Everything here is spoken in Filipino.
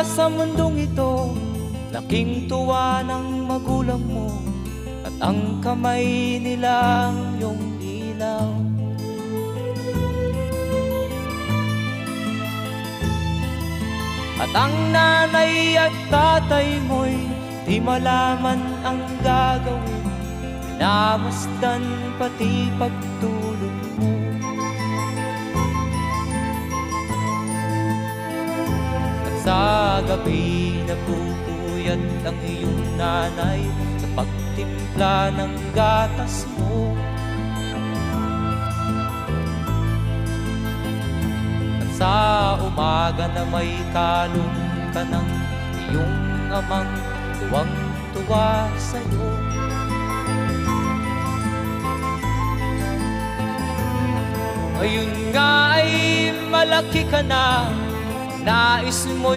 sa mundong ito, laking tuwa ng magulang mo, at ang kamay nila ang iyong ilaw. At ang nanay at tatay mo'y di malaman ang gagawin, minamasdan pati pagtulog mo. At sa gabi napupuyat ang iyong nanay sa pagtimpla ng gatas mo. Sa umaga na may kalong ka ng iyong amang tuwang-tuwa sa'yo. Ngayon nga ay malaki ka na, nais mo